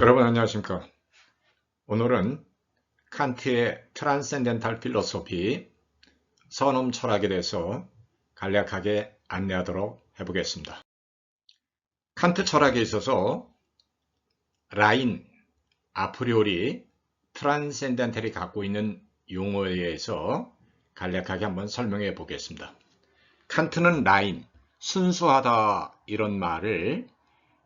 여러분 안녕하십니까. 오늘은 칸트의 트랜센덴탈 필로소피 선험 철학에 대해서 간략하게 안내하도록 해보겠습니다. 칸트 철학에 있어서 라인, 아프리오리, 트랜센덴탈이 갖고 있는 용어에 의해서 간략하게 한번 설명해 보겠습니다. 칸트는 라인, 순수하다 이런 말을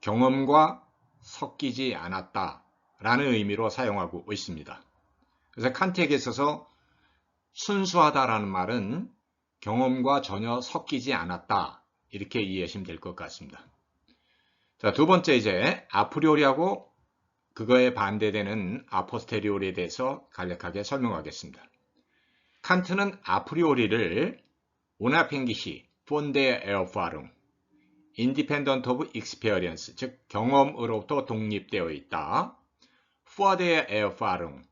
경험과 섞이지 않았다 라는 의미로 사용하고 있습니다. 그래서 칸트에게 있어서 순수하다라는 말은 경험과 전혀 섞이지 않았다 이렇게 이해하시면 될 것 같습니다. 자, 두 번째 이제 아프리오리하고 그거에 반대되는 아포스테리오리에 대해서 간략하게 설명하겠습니다. 칸트는 아프리오리를 unabhängige von der Erfahrung, independent of experience, 즉 경험으로부터 독립되어 있다. vor der Erfahrung,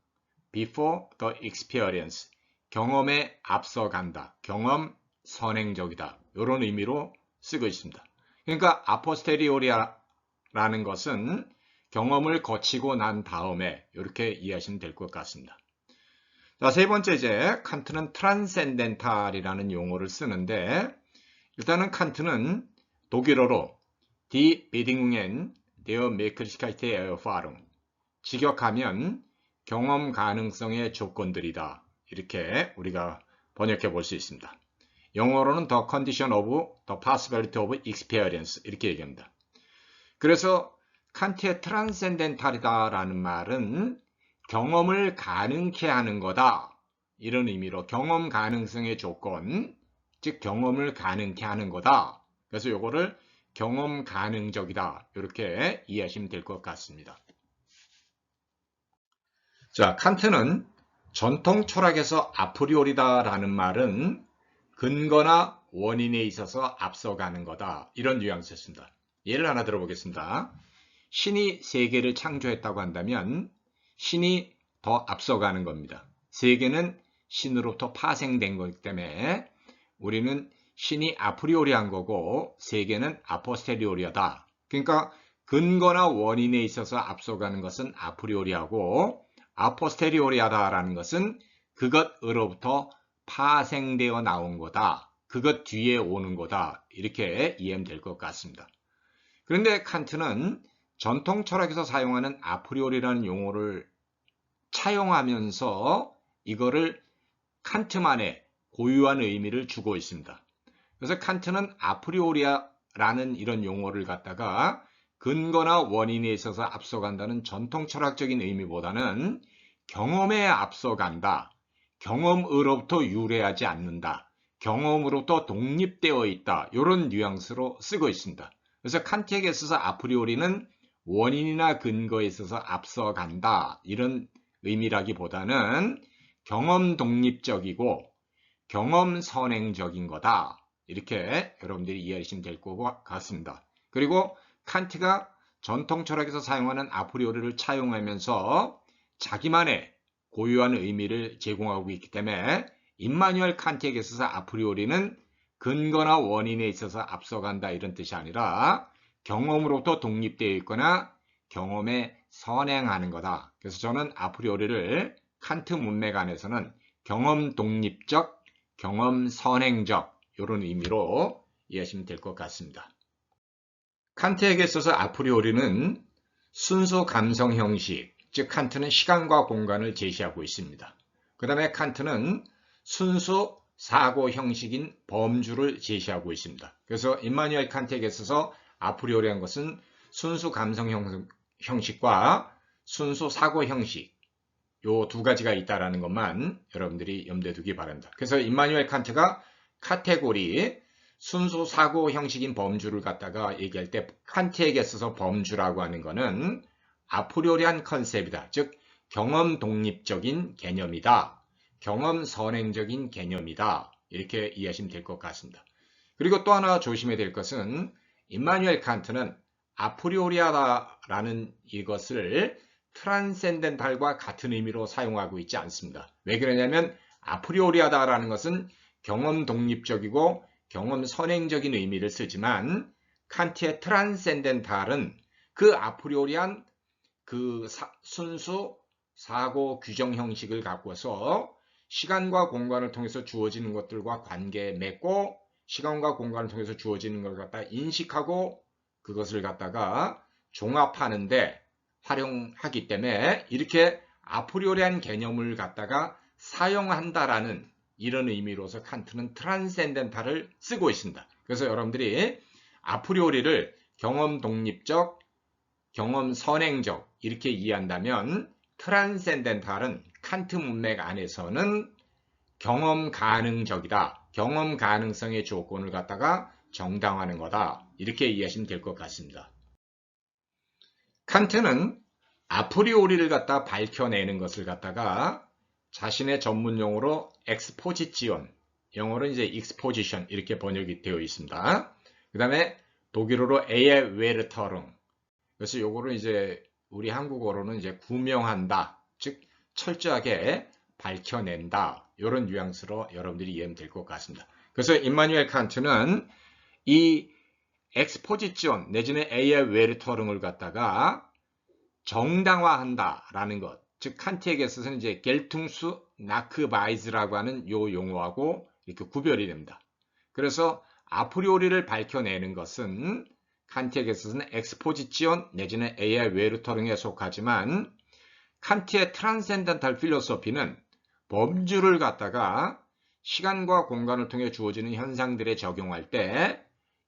before the experience, 경험에 앞서간다, 경험 선행적이다 이런 의미로 쓰고 있습니다. 그러니까 아포스테리오리라는 것은 경험을 거치고 난 다음에 이렇게 이해하시면 될 것 같습니다. 자, 세 번째 이제 칸트는 트랜센덴탈이라는 용어를 쓰는데 일단은 칸트는 독일어로 Die Bedingungen der Möglichkeit der Erfahrung, 직역하면 경험 가능성의 조건들이다 이렇게 우리가 번역해 볼 수 있습니다. 영어로는 the condition of the possibility of experience 이렇게 얘기합니다. 그래서 칸트의 트랜센덴탈이다라는 말은 경험을 가능케 하는 거다 이런 의미로 경험 가능성의 조건, 즉 경험을 가능케 하는 거다. 그래서 이거를 경험 가능적이다 이렇게 이해하시면 될 것 같습니다. 자, 칸트는 전통 철학에서 아프리오리다라는 말은 근거나 원인에 있어서 앞서가는 거다 이런 뉘앙스였습니다. 예를 하나 들어보겠습니다. 신이 세계를 창조했다고 한다면 신이 더 앞서가는 겁니다. 세계는 신으로부터 파생된 거기 때문에 우리는 신이 아프리오리한 거고 세계는 아포스테리오리하다. 그러니까 근거나 원인에 있어서 앞서가는 것은 아프리오리하고 아포스테리오리하다라는 것은 그것으로부터 파생되어 나온 거다. 그것 뒤에 오는 거다. 이렇게 이해하면 될 것 같습니다. 그런데 칸트는 전통 철학에서 사용하는 아프리오리라는 용어를 차용하면서 이거를 칸트만의 고유한 의미를 주고 있습니다. 그래서 칸트는 아프리오리라는 이런 용어를 갖다가 근거나 원인에 있어서 앞서간다는 전통 철학적인 의미보다는 경험에 앞서간다, 경험으로부터 유래하지 않는다, 경험으로부터 독립되어 있다 이런 뉘앙스로 쓰고 있습니다. 그래서 칸트에게 있어서 아프리오리는 원인이나 근거에 있어서 앞서간다 이런 의미라기보다는 경험 독립적이고 경험 선행적인 거다 이렇게 여러분들이 이해하시면 될 것 같습니다. 그리고 칸트가 전통 철학에서 사용하는 아프리오리를 차용하면서 자기만의 고유한 의미를 제공하고 있기 때문에 임마누엘 칸트에게 있어서 아프리오리는 근거나 원인에 있어서 앞서간다 이런 뜻이 아니라 경험으로부터 독립되어 있거나 경험에 선행하는 거다. 그래서 저는 아프리오리를 칸트 문맥 안에서는 경험 독립적, 경험 선행적 이런 의미로 이해하시면 될 것 같습니다. 칸트에게 있어서 아프리오리는 순수 감성 형식, 즉 칸트는 시간과 공간을 제시하고 있습니다. 그 다음에 칸트는 순수 사고 형식인 범주를 제시하고 있습니다. 그래서 임마누엘 칸트에게 있어서 아프리오리한 것은 순수 감성 형식과 순수 사고 형식 요 두 가지가 있다라는 것만 여러분들이 염두에 두기 바랍니다. 그래서 임마누엘 칸트가 카테고리 순수 사고 형식인 범주를 갖다가 얘기할 때 칸트에게 있어서 범주라고 하는 것은 아프리오리한 컨셉이다. 즉 경험 독립적인 개념이다. 경험 선행적인 개념이다. 이렇게 이해하시면 될 것 같습니다. 그리고 또 하나 조심해야 될 것은 임마누엘 칸트는 아프리오리아라는 이것을 트랜센덴탈과 같은 의미로 사용하고 있지 않습니다. 왜 그러냐면 아프리오리아다라는 것은 경험 독립적이고 경험 선행적인 의미를 쓰지만 칸트의 트랜센덴탈은 그 아프리오리한 그 순수 사고 규정 형식을 갖고서 시간과 공간을 통해서 주어지는 것들과 관계 맺고 시간과 공간을 통해서 주어지는 걸 갖다 인식하고 그것을 갖다가 종합하는데 활용하기 때문에 이렇게 아프리오리한 개념을 갖다가 사용한다라는 이런 의미로서 칸트는 트랜센덴탈을 쓰고 있습니다. 그래서 여러분들이 아프리오리를 경험 독립적, 경험 선행적 이렇게 이해한다면 트랜센덴탈은 칸트 문맥 안에서는 경험 가능적이다. 경험 가능성의 조건을 갖다가 정당화하는 거다. 이렇게 이해하시면 될 것 같습니다. 칸트는 아프리오리를 갖다 밝혀내는 것을 갖다가 자신의 전문 용어로 엑스포지치온, 영어로 이제 익스포지션 이렇게 번역이 되어 있습니다. 그 다음에 독일어로 에예웨르터릉. 그래서 요거를 이제 우리 한국어로는 이제 구명한다. 즉 철저하게 밝혀낸다. 이런 뉘앙스로 여러분들이 이해하면 될 것 같습니다. 그래서 임마누엘 칸트는 이 엑스포지치온 내지는 에예웨르터릉을 갖다가 정당화한다라는 것. 즉 칸트에게 있어서는 이제 겔퉁수 나크바이즈라고 하는 요 용어하고 이렇게 구별이 됩니다. 그래서 아프리오리를 밝혀내는 것은 칸트에게 있어서는 엑스포지치온 내지는 에예웨르터릉에 속하지만 칸트의 트랜센덴탈 필로소피는 범주를 갖다가 시간과 공간을 통해 주어지는 현상들에 적용할 때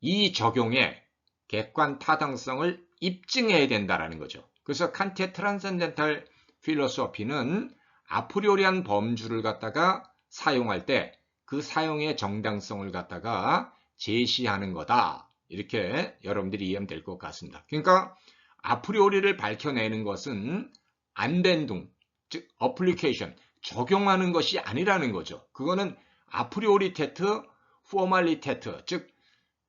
이 적용에 객관 타당성을 입증해야 된다는 거죠. 그래서 칸트의 트랜센덴탈 필로소피는 아프리오리한 범주를 갖다가 사용할 때 그 사용의 정당성을 갖다가 제시하는 거다. 이렇게 여러분들이 이해하면 될 것 같습니다. 그러니까 아프리오리를 밝혀내는 것은 안된둥, 즉 어플리케이션, 적용하는 것이 아니라는 거죠. 그거는 아프리오리테트, 포멀리테트, 즉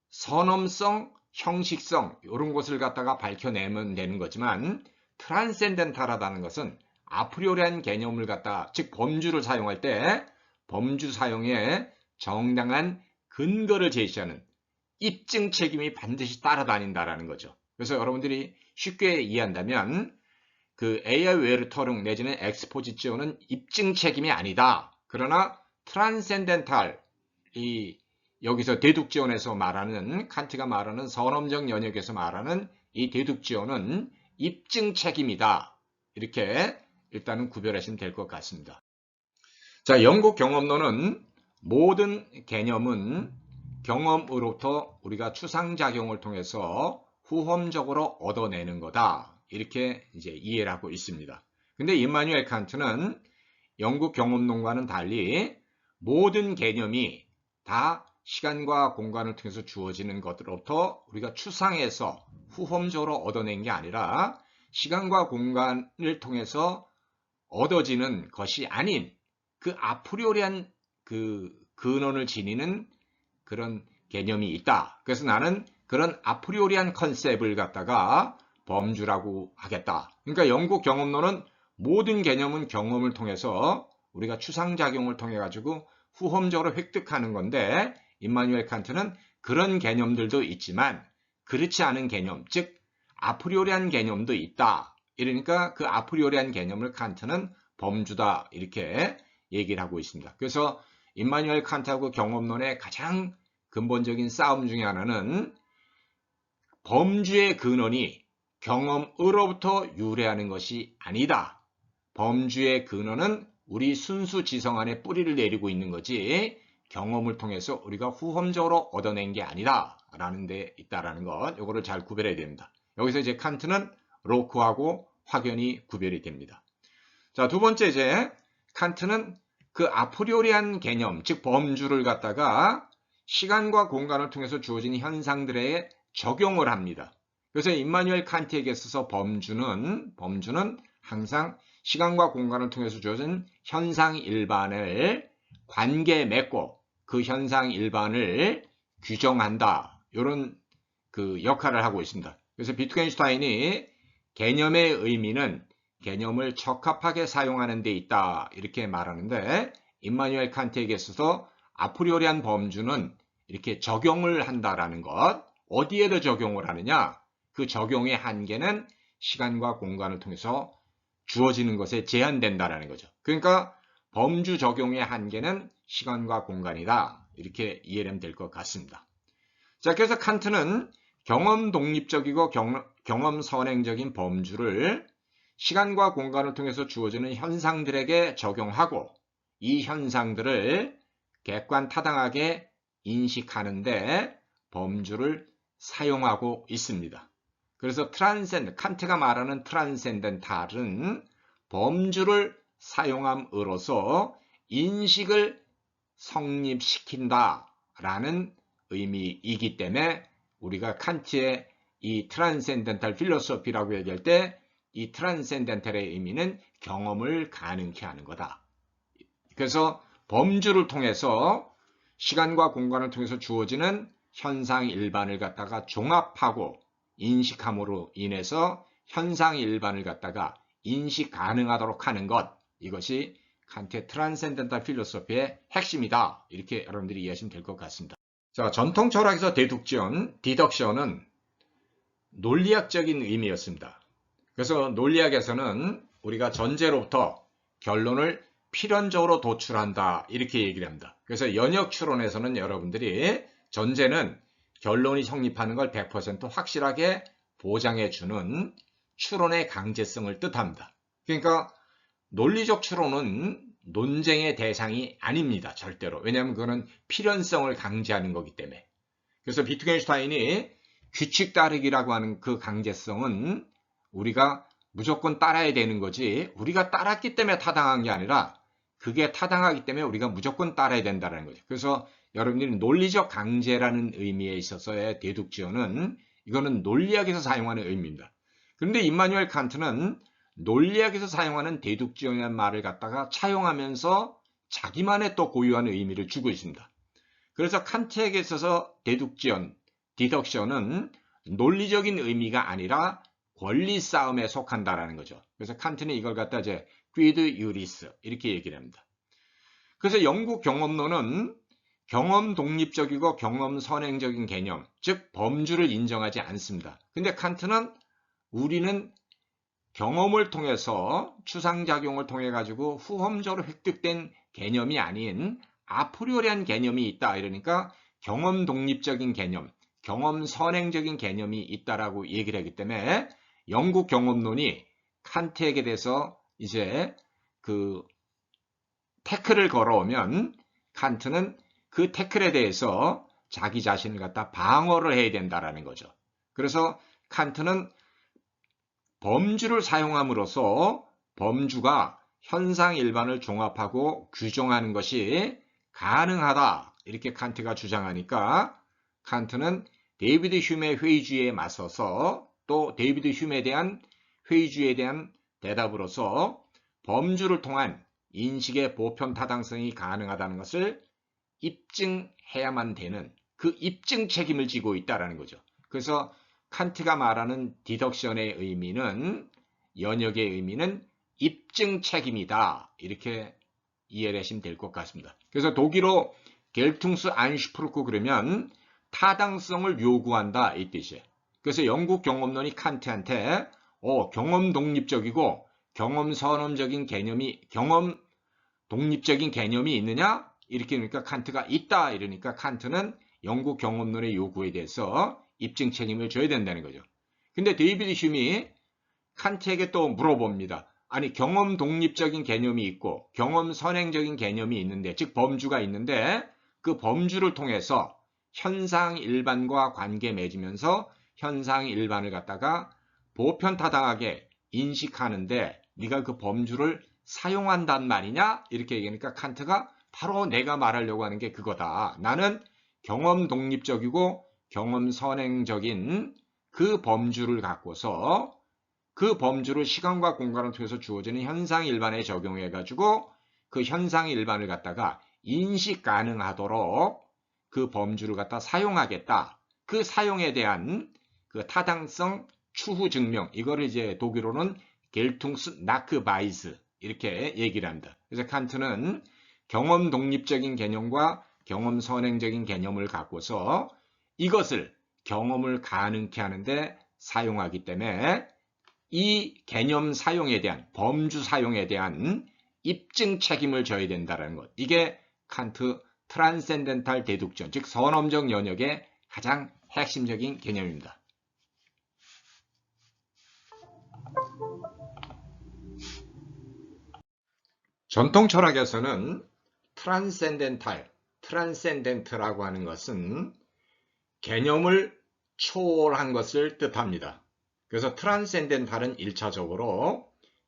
선엄성, 형식성 이런 것을 갖다가 밝혀내면 되는 거지만 트랜센덴탈하다는 것은 아프리오리한 개념을 갖다 즉 범주를 사용할 때 범주 사용에 정당한 근거를 제시하는 입증 책임이 반드시 따라다닌다라는 거죠. 그래서 여러분들이 쉽게 이해한다면 그 에예웨르터릉 내지는 엑스포지치온은 입증 책임이 아니다. 그러나 트랜센덴탈 이 여기서 대둑지온에서 말하는 칸트가 말하는 선엄적 영역에서 말하는 이 대둑지온은 입증 책임이다. 이렇게 일단은 구별하시면 될 것 같습니다. 자, 영국 경험론은 모든 개념은 경험으로부터 우리가 추상작용을 통해서 후험적으로 얻어내는 거다. 이렇게 이제 이해를 하고 있습니다. 근데 임마누엘 칸트는 영국 경험론과는 달리 모든 개념이 다 시간과 공간을 통해서 주어지는 것으로부터 우리가 추상해서 후험적으로 얻어낸 게 아니라 시간과 공간을 통해서 얻어지는 것이 아닌 그 아프리오리한 그 근원을 지니는 그런 개념이 있다. 그래서 나는 그런 아프리오리한 컨셉을 갖다가 범주라고 하겠다. 그러니까 영국 경험론은 모든 개념은 경험을 통해서 우리가 추상작용을 통해 가지고 후험적으로 획득하는 건데 임마누엘 칸트는 그런 개념들도 있지만 그렇지 않은 개념, 즉 아프리오리한 개념도 있다. 이러니까 그 아프리오리한 개념을 칸트는 범주다. 이렇게 얘기를 하고 있습니다. 그래서 임마누엘 칸트하고 경험론의 가장 근본적인 싸움 중에 하나는 범주의 근원이 경험으로부터 유래하는 것이 아니다. 범주의 근원은 우리 순수 지성 안에 뿌리를 내리고 있는 거지 경험을 통해서 우리가 후험적으로 얻어낸 게 아니다 라는 데 있다라는 것, 이거를 잘 구별해야 됩니다. 여기서 이제 칸트는 로크하고 확연히 구별이 됩니다. 자, 두 번째 이제 칸트는 그 아프리오리한 개념, 즉 범주를 갖다가 시간과 공간을 통해서 주어진 현상들에 적용을 합니다. 그래서 임마누엘 칸트에게 있어서 범주는 항상 시간과 공간을 통해서 주어진 현상 일반을 관계에 맺고 그 현상 일반을 규정한다. 이런 그 역할을 하고 있습니다. 그래서 비트겐슈타인이 개념의 의미는 개념을 적합하게 사용하는 데 있다. 이렇게 말하는데 임마누엘 칸트에게 있어서 아프리오리한 범주는 이렇게 적용을 한다라는 것. 어디에도 적용을 하느냐? 그 적용의 한계는 시간과 공간을 통해서 주어지는 것에 제한된다라는 거죠. 그러니까 범주 적용의 한계는 시간과 공간이다. 이렇게 이해하면 될 것 같습니다. 자, 그래서 칸트는 경험 독립적이고 경험 선행적인 범주를 시간과 공간을 통해서 주어지는 현상들에게 적용하고 이 현상들을 객관 타당하게 인식하는데 범주를 사용하고 있습니다. 그래서 칸트가 말하는 트란센덴탈은 범주를 사용함으로써 인식을 성립시킨다라는 의미이기 때문에 우리가 칸트의 이 트란센덴탈 필로소피라고 얘기할 때 이 트란센덴탈의 의미는 경험을 가능케 하는 거다. 그래서 범주를 통해서 시간과 공간을 통해서 주어지는 현상 일반을 갖다가 종합하고 인식함으로 인해서 현상 일반을 갖다가 인식 가능하도록 하는 것, 이것이 칸트의 트란센덴탈 필로소피의 핵심이다. 이렇게 여러분들이 이해하시면 될 것 같습니다. 자, 전통 철학에서 디덕션은 논리학적인 의미였습니다. 그래서 논리학에서는 우리가 전제로부터 결론을 필연적으로 도출한다 이렇게 얘기를 합니다. 그래서 연역 추론에서는 여러분들이 전제는 결론이 성립하는 걸 100% 확실하게 보장해주는 추론의 강제성을 뜻합니다. 그러니까 논리적 추론은 논쟁의 대상이 아닙니다. 절대로. 왜냐하면 그거는 필연성을 강제하는 거기 때문에. 그래서 비트겐슈타인이 규칙 따르기라고 하는 그 강제성은 우리가 무조건 따라야 되는 거지 우리가 따랐기 때문에 타당한 게 아니라 그게 타당하기 때문에 우리가 무조건 따라야 된다는 거죠. 그래서 여러분들이 논리적 강제라는 의미에 있어서의 데둑지어는 이거는 논리학에서 사용하는 의미입니다. 그런데 임마누엘 칸트는 논리학에서 사용하는 데둑지어라는 말을 갖다가 차용하면서 자기만의 또 고유한 의미를 주고 있습니다. 그래서 칸트에게 있어서 디덕션은 논리적인 의미가 아니라 권리 싸움에 속한다라는 거죠. 그래서 칸트는 이걸 갖다 이제 quid iuris 이렇게 얘기를 합니다. 그래서 영국 경험론은 경험 독립적이고 경험 선행적인 개념, 즉 범주를 인정하지 않습니다. 근데 칸트는 우리는 경험을 통해서 추상작용을 통해 가지고 후험적으로 획득된 개념이 아닌 아프리오리한 개념이 있다. 이러니까 경험 독립적인 개념, 경험 선행적인 개념이 있다라고 얘기를 하기 때문에 영국 경험론이 칸트에게 대해서 이제 그 태클을 걸어오면 칸트는 그 태클에 대해서 자기 자신을 갖다 방어를 해야 된다라는 거죠. 그래서 칸트는 범주를 사용함으로써 범주가 현상 일반을 종합하고 규정하는 것이 가능하다. 이렇게 칸트가 주장하니까 칸트는 데이비드 휴메의 회의주의에 맞서서 또 데이비드 휴메에 대한 회의주의에 대한 대답으로서 범주를 통한 인식의 보편 타당성이 가능하다는 것을 입증해야만 되는 그 입증 책임을 지고 있다는 거죠. 그래서 칸트가 말하는 디덕션의 의미는 연역의 의미는 입증 책임이다. 이렇게 이해를 하시면 될 것 같습니다. 그래서 독일어 겔퉁스 안슈프루크 그러면 타당성을 요구한다 이 뜻이에요. 그래서 영국 경험론이 칸트한테 경험 독립적이고 경험 선험적인 개념이 경험 독립적인 개념이 있느냐? 이렇게 그러니까 칸트가 있다 이러니까 칸트는 영국 경험론의 요구에 대해서 입증 책임을 져야 된다는 거죠. 근데 데이비드 휴미 칸트에게 또 물어봅니다. 아니 경험 독립적인 개념이 있고 경험 선행적인 개념이 있는데 즉 범주가 있는데 그 범주를 통해서 현상 일반과 관계 맺으면서 현상 일반을 갖다가 보편타당하게 인식하는데 네가 그 범주를 사용한단 말이냐? 이렇게 얘기하니까 칸트가 바로 내가 말하려고 하는 게 그거다. 나는 경험 독립적이고 경험 선행적인 그 범주를 갖고서 그 범주를 시간과 공간을 통해서 주어지는 현상 일반에 적용해 가지고 그 현상 일반을 갖다가 인식 가능하도록 그 범주를 갖다 사용하겠다. 그 사용에 대한 그 타당성 추후 증명 이거를 이제 독일어로는 겔퉁스 나크바이스 이렇게 얘기를 합니다. 그래서 칸트는 경험 독립적인 개념과 경험 선행적인 개념을 갖고서 이것을 경험을 가능케 하는데 사용하기 때문에 이 개념 사용에 대한, 범주 사용에 대한 입증 책임을 져야 된다는 것. 이게 칸트 트랜센덴탈 데둑션, 즉 선엄적 연역의 가장 핵심적인 개념입니다. 전통 철학에서는 트랜센덴트라고 하는 것은 개념을 초월한 것을 뜻합니다. 그래서 트랜센덴탈은 1차적으로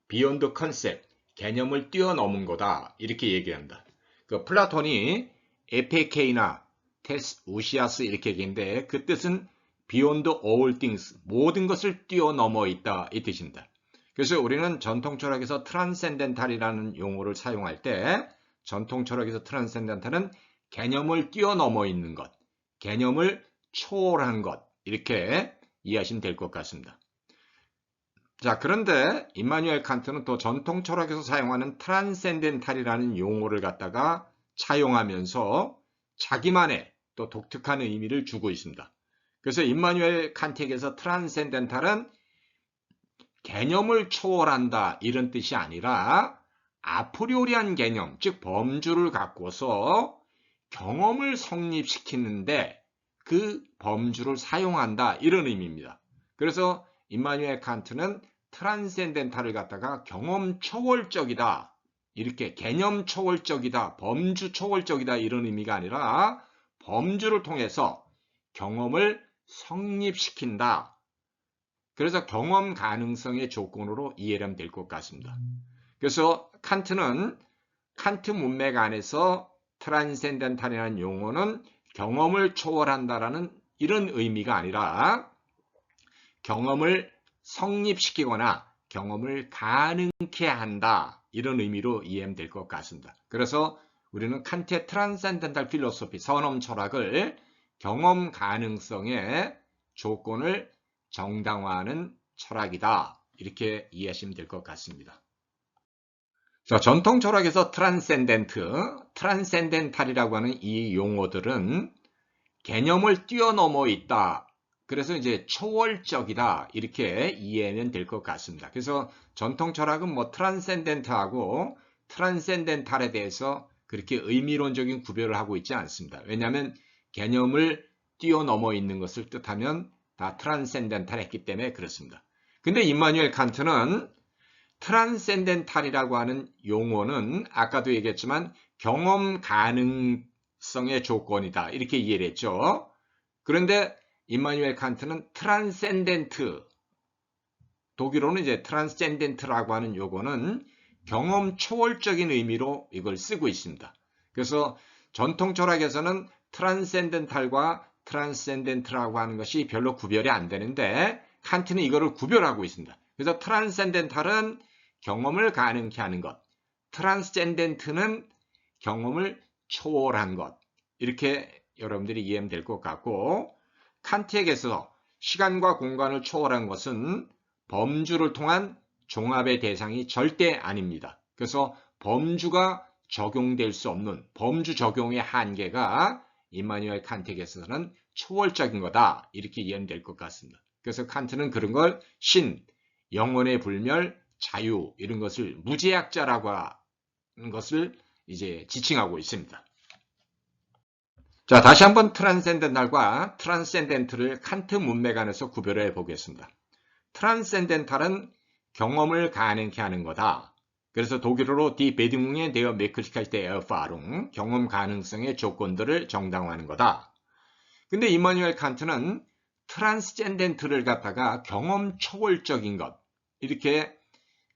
비욘드 컨셉, 개념을 뛰어넘은 거다 이렇게 얘기한다. 그 플라톤이 에페케이나 테스 우시아스 이렇게 얘기했는데 그 뜻은 beyond all things, 모든 것을 뛰어넘어 있다 이 뜻입니다. 그래서 우리는 전통 철학에서 트랜센덴탈이라는 용어를 사용할 때 전통 철학에서 트랜센덴탈은 개념을 뛰어넘어 있는 것, 개념을 초월한 것 이렇게 이해하시면 될 것 같습니다. 자, 그런데 임마누엘 칸트는 또 전통 철학에서 사용하는 트랜센덴탈이라는 용어를 갖다가 차용하면서 자기만의 또 독특한 의미를 주고 있습니다. 그래서 임마누엘 칸트에게서 트랜센덴탈은 개념을 초월한다 이런 뜻이 아니라 아프리오리한 개념, 즉 범주를 갖고서 경험을 성립시키는데 그 범주를 사용한다 이런 의미입니다. 그래서 임마누엘 칸트는 트랜센덴탈을 갖다가 경험 초월적이다, 이렇게 개념 초월적이다, 범주 초월적이다 이런 의미가 아니라 범주를 통해서 경험을 성립시킨다. 그래서 경험 가능성의 조건으로 이해하면 될 것 같습니다. 그래서 칸트는 칸트 문맥 안에서 트랜센덴탈이라는 용어는 경험을 초월한다라는 이런 의미가 아니라 경험을 성립시키거나 경험을 가능케 한다 이런 의미로 이해하면 될 것 같습니다. 그래서 우리는 칸트의 트랜센덴탈 필로소피, 선엄 철학을 경험 가능성의 조건을 정당화하는 철학이다 이렇게 이해하시면 될 것 같습니다. 자, 전통 철학에서 트랜센덴탈이라고 하는 이 용어들은 개념을 뛰어넘어 있다. 그래서 이제 초월적이다 이렇게 이해하면 될 것 같습니다. 그래서 전통 철학은 뭐 트랜센덴트하고 트랜센덴탈에 대해서 그렇게 의미론적인 구별을 하고 있지 않습니다. 왜냐하면 개념을 뛰어넘어 있는 것을 뜻하면 다 트랜센덴탈 했기 때문에 그렇습니다. 근데 임마누엘 칸트는 트랜센덴탈이라고 하는 용어는 아까도 얘기했지만 경험 가능성의 조건이다 이렇게 이해를 했죠. 그런데 임마누엘 칸트는 트랜센덴트, 독일어는 이제 트랜센덴트라고 하는 요거는 경험 초월적인 의미로 이걸 쓰고 있습니다. 그래서 전통 철학에서는 트랜센덴탈과 트랜센덴트라고 하는 것이 별로 구별이 안 되는데 칸트는 이거를 구별하고 있습니다. 그래서 트랜센덴탈은 경험을 가능케 하는 것, 트랜센덴트는 경험을 초월한 것, 이렇게 여러분들이 이해하면 될 것 같고, 칸트에게서 시간과 공간을 초월한 것은 범주를 통한 종합의 대상이 절대 아닙니다. 그래서 범주가 적용될 수 없는 범주 적용의 한계가 임마누엘 칸트에게서는 초월적인 거다 이렇게 이해하면 될 것 같습니다. 그래서 칸트는 그런 걸 신, 영혼의 불멸, 자유 이런 것을 무제약자라고 하는 것을 이제 지칭하고 있습니다. 자, 다시 한번 트랜센덴탈과 트랜센덴트를 칸트 문맥 안에서 구별해 보겠습니다. 트랜센덴탈은 경험을 가능케 하는 거다. 그래서 독일어로 Die Bedingungen der Möglichkeit der Erfahrung, 경험 가능성의 조건들을 정당화하는 거다. 근데 임마누엘 칸트는 트랜센덴트를 갖다가 경험 초월적인 것 이렇게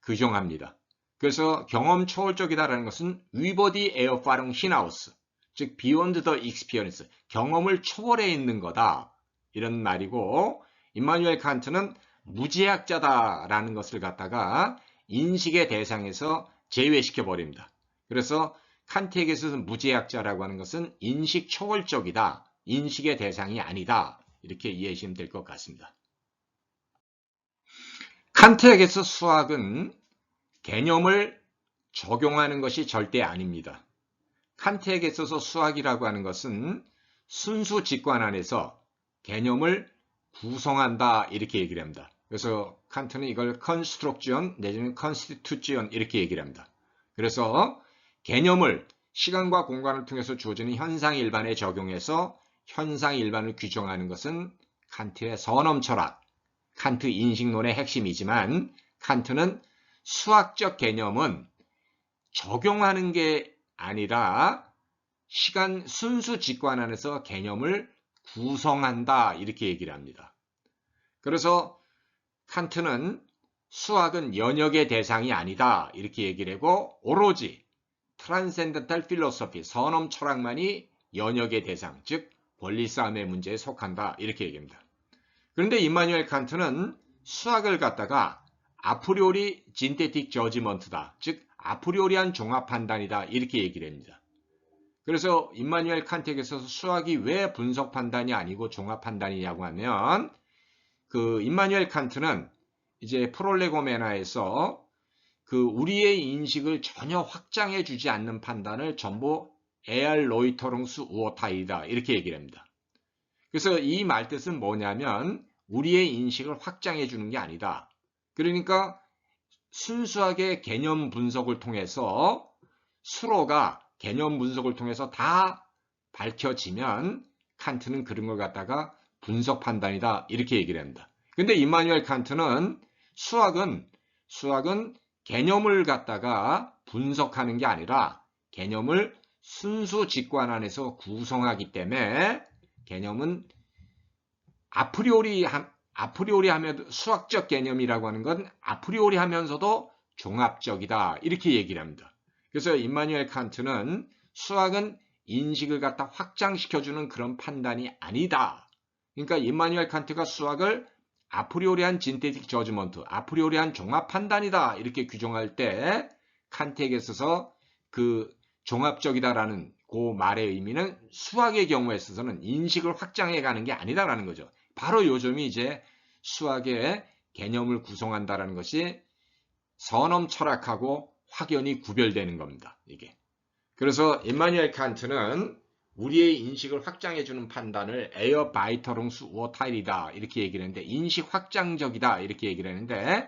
규정합니다. 그래서 경험 초월적이다라는 것은 über die Erfahrung hinaus, 즉 beyond the experience, 경험을 초월해 있는 거다 이런 말이고, 임마누엘 칸트는 무제약자다라는 것을 갖다가 인식의 대상에서 제외시켜 버립니다. 그래서 칸트에게서는 무제약자라고 하는 것은 인식 초월적이다, 인식의 대상이 아니다 이렇게 이해하시면 될 것 같습니다. 칸트에게서 수학은 개념을 적용하는 것이 절대 아닙니다. 칸트에게 있어서 수학이라고 하는 것은 순수 직관 안에서 개념을 구성한다 이렇게 얘기를 합니다. 그래서 칸트는 이걸 construction 내지는 constitution 이렇게 얘기를 합니다. 그래서 개념을 시간과 공간을 통해서 주어지는 현상 일반에 적용해서 현상 일반을 규정하는 것은 칸트의 선엄 철학, 칸트 인식론의 핵심이지만 칸트는 수학적 개념은 적용하는 게 아니라 시간 순수 직관 안에서 개념을 구성한다 이렇게 얘기를 합니다. 그래서 칸트는 수학은 연역의 대상이 아니다 이렇게 얘기를 하고 오로지 트랜센덴탈 필로소피 선엄 철학만이 연역의 대상 즉 권리 싸움의 문제에 속한다 이렇게 얘기합니다. 그런데 임마누엘 칸트는 수학을 갖다가 아프리오리 진테틱 저지먼트다 즉 아프리오리한 종합 판단이다 이렇게 얘기를 합니다. 그래서 임마누엘 칸트에게서 수학이 왜 분석 판단이 아니고 종합 판단이냐고 하면 그 임마누엘 칸트는 이제 프롤레고메나에서 그 우리의 인식을 전혀 확장해 주지 않는 판단을 전부 에알 로이터롱스 우어타이다 이렇게 얘기를 합니다. 그래서 이 말뜻은 뭐냐면 우리의 인식을 확장해 주는 게 아니다. 그러니까 순수하게 개념 분석을 통해서 수로가 개념 분석을 통해서 다 밝혀지면 칸트는 그런 걸 갖다가 분석 판단이다 이렇게 얘기를 합니다. 근데 임마누엘 칸트는 수학은 개념을 갖다가 분석하는 게 아니라 개념을 순수 직관 안에서 구성하기 때문에 개념은 아프리오리 하면 수학적 개념이라고 하는 건 아프리오리 하면서도 종합적이다 이렇게 얘기를 합니다. 그래서 임마누엘 칸트는 수학은 인식을 갖다 확장시켜주는 그런 판단이 아니다. 그러니까 임마누엘 칸트가 수학을 아프리오리한 진테틱 저지먼트, 아프리오리한 종합 판단이다 이렇게 규정할 때 칸트에게 있어서 그 종합적이다라는 그 말의 의미는 수학의 경우에 있어서는 인식을 확장해 가는 게 아니다라는 거죠. 바로 요점이 이제 수학의 개념을 구성한다라는 것이 선엄 철학하고 확연히 구별되는 겁니다. 이게. 그래서 임마누엘 칸트는 우리의 인식을 확장해주는 판단을 에어 바이터롱스 우어타일이다 이렇게 얘기를 했는데 인식 확장적이다 이렇게 얘기를 했는데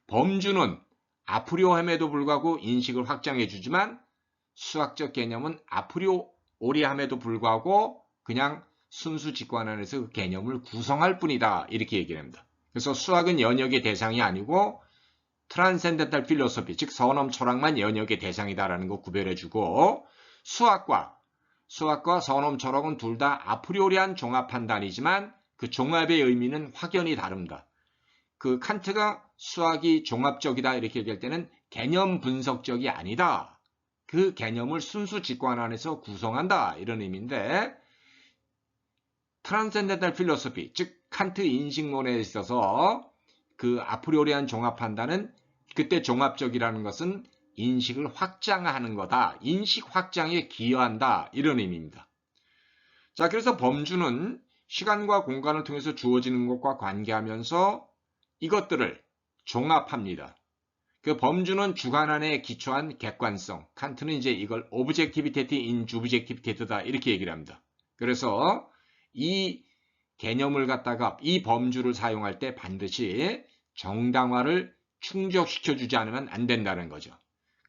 범주는 아프리오함에도 불구하고 인식을 확장해주지만 수학적 개념은 아프리오리함에도 불구하고 그냥 순수 직관 안에서 그 개념을 구성할 뿐이다 이렇게 얘기를 합니다. 그래서 수학은 연역의 대상이 아니고 트랜센덴탈 필로소피 즉 선엄 철학만 연역의 대상이다라는 거 구별해주고 수학과 선엄 철학은 둘 다 아프리오리한 종합 판단이지만 그 종합의 의미는 확연히 다릅니다. 그 칸트가 수학이 종합적이다 이렇게 얘기할 때는 개념 분석적이 아니다. 그 개념을 순수 직관 안에서 구성한다 이런 의미인데 트랜센덴탈 필로소피 즉 칸트 인식론에 있어서 그 아프리오리한 종합 판단은 그때 종합적이라는 것은 인식을 확장하는 거다. 인식 확장에 기여한다. 이런 의미입니다. 자, 그래서 범주는 시간과 공간을 통해서 주어지는 것과 관계하면서 이것들을 종합합니다. 그 범주는 주관 안에 기초한 객관성. 칸트는 이제 이걸 오브젝티비테티 인 주브젝티비테트다 이렇게 얘기를 합니다. 그래서 이 개념을 갖다가 이 범주를 사용할 때 반드시 정당화를 충족시켜주지 않으면 안 된다는 거죠.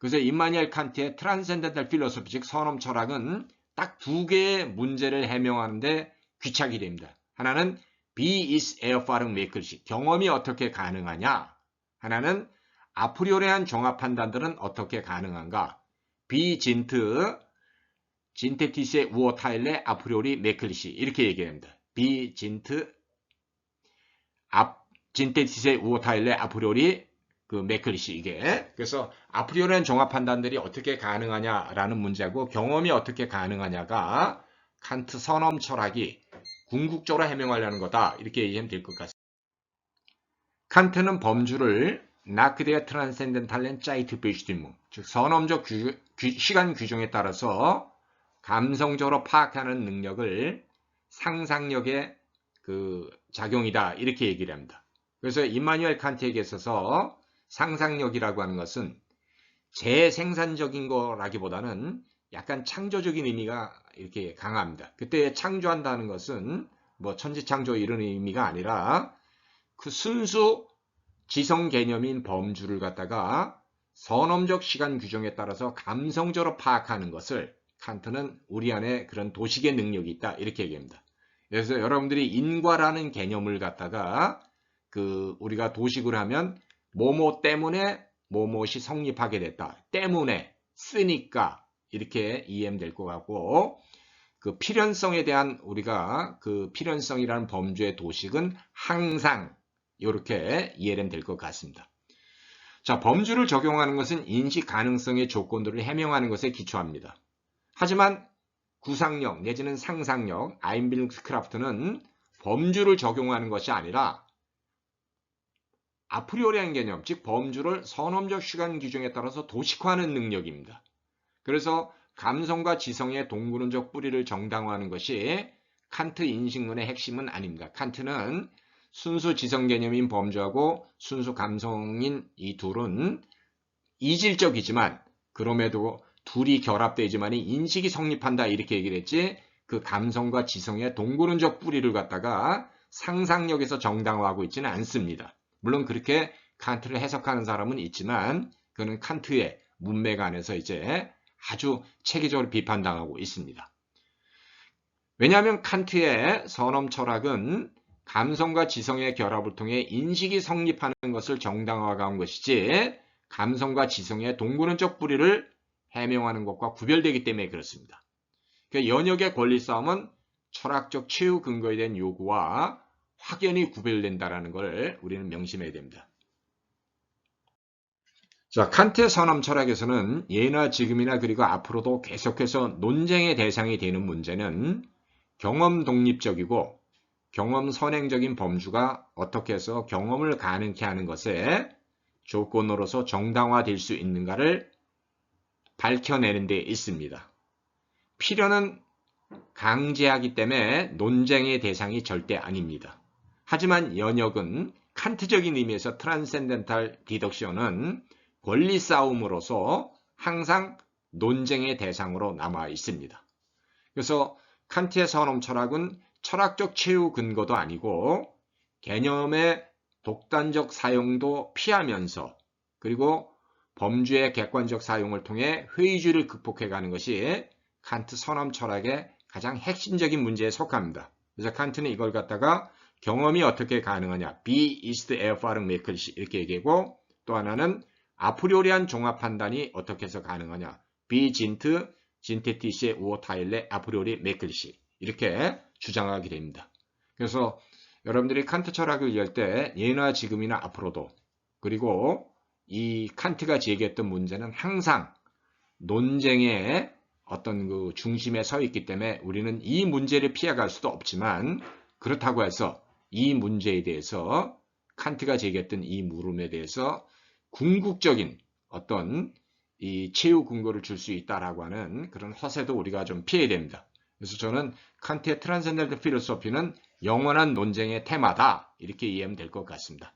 그래서 임마누엘 칸트의 트랜센덴탈 필로소피 즉 선엄 철학은 딱 두 개의 문제를 해명하는데 귀착이 됩니다. 하나는 Wie ist Erfahrung möglich? 경험이 어떻게 가능하냐? 하나는 아프리오리한 종합 판단들은 어떻게 가능한가? Wie sind 진테티스의 우어타일레 아프리오리 메클리시 이렇게 얘기합니다. Wie sind 진테티스의 우어타일레 아프리오리 그 메클리시 이게 그래서 아프리오리한 종합 판단들이 어떻게 가능하냐라는 문제고 경험이 어떻게 가능하냐가 칸트 선엄 철학이 궁극적으로 해명하려는 거다 이렇게 얘기하면 될 것 같습니다. 칸트는 범주를 나크데아 트랜센덴탈렌 짜이트 베슈티무 즉 선엄적 시간 규정에 따라서 감성적으로 파악하는 능력을 상상력의 그 작용이다 이렇게 얘기를 합니다. 그래서 임마누엘 칸트에게 있어서 상상력이라고 하는 것은 재생산적인 거라기보다는 약간 창조적인 의미가 이렇게 강합니다. 그때 창조한다는 것은 뭐 천지창조 이런 의미가 아니라 그 순수 지성 개념인 범주를 갖다가 선험적 시간 규정에 따라서 감성적으로 파악하는 것을 칸트는 우리 안에 그런 도식의 능력이 있다 이렇게 얘기합니다. 그래서 여러분들이 인과라는 개념을 갖다가 우리가 도식을 하면 뭐뭐 때문에 뭐뭇이 성립하게 됐다. 때문에 쓰니까 이렇게 이해하면 될 것 같고 그 필연성에 대한 우리가 그 필연성이라는 범주의 도식은 항상 이렇게 이해하면 될 것 같습니다. 자, 범주를 적용하는 것은 인식 가능성의 조건들을 해명하는 것에 기초합니다. 하지만 구상력 내지는 상상력, 아인빌크라프트는 범주를 적용하는 것이 아니라 아프리오리한 개념, 즉 범주를 선험적 시간 규정에 따라서 도식화하는 능력입니다. 그래서 감성과 지성의 동물론적 뿌리를 정당화하는 것이 칸트 인식론의 핵심은 아닙니다. 칸트는 순수 지성 개념인 범주하고 순수 감성인 이 둘은 이질적이지만 그럼에도 둘이 결합되지만 인식이 성립한다 이렇게 얘기를 했지 그 감성과 지성의 동물론적 뿌리를 갖다가 상상력에서 정당화하고 있지는 않습니다. 물론 그렇게 칸트를 해석하는 사람은 있지만 그는 칸트의 문맥 안에서 이제 아주 체계적으로 비판당하고 있습니다. 왜냐하면 칸트의 선험 철학은 감성과 지성의 결합을 통해 인식이 성립하는 것을 정당화한 것이지 감성과 지성의 동물론적 뿌리를 해명하는 것과 구별되기 때문에 그렇습니다. 그러니까 연역의 권리 싸움은 철학적 최후 근거에 대한 요구와 확연히 구별된다는 걸 우리는 명심해야 됩니다. 자, 칸트의 선험 철학에서는 예나 지금이나 그리고 앞으로도 계속해서 논쟁의 대상이 되는 문제는 경험 독립적이고 경험 선행적인 범주가 어떻게 해서 경험을 가능케 하는 것에 조건으로서 정당화될 수 있는가를 밝혀내는 데 있습니다. 필요는 강제하기 때문에 논쟁의 대상이 절대 아닙니다. 하지만 연역은 칸트적인 의미에서 트랜센덴탈 디덕션은 권리 싸움으로서 항상 논쟁의 대상으로 남아 있습니다. 그래서 칸트의 선험 철학은 철학적 최후 근거도 아니고 개념의 독단적 사용도 피하면서 그리고 범주의 객관적 사용을 통해 회의주의를 극복해가는 것이 칸트 선험 철학의 가장 핵심적인 문제에 속합니다. 그래서 칸트는 이걸 갖다가 경험이 어떻게 가능하냐, B ist Erfahrung möglich 이렇게 얘기하고 또 하나는 아프리오리한 종합 판단이 어떻게 해서 가능하냐, B sind synthetische Urteile a priori möglich 이렇게 주장하게 됩니다. 그래서 여러분들이 칸트 철학을 이해할 때 예나 지금이나 앞으로도 그리고 이 칸트가 제기했던 문제는 항상 논쟁의 어떤 그 중심에 서 있기 때문에 우리는 이 문제를 피해갈 수도 없지만 그렇다고 해서 이 문제에 대해서 칸트가 제기했던 이 물음에 대해서 궁극적인 어떤 이 최후 근거를 줄 수 있다라고 하는 그런 허세도 우리가 좀 피해야 됩니다. 그래서 저는 칸트의 트랜센덴탈 필로소피는 영원한 논쟁의 테마다 이렇게 이해하면 될 것 같습니다.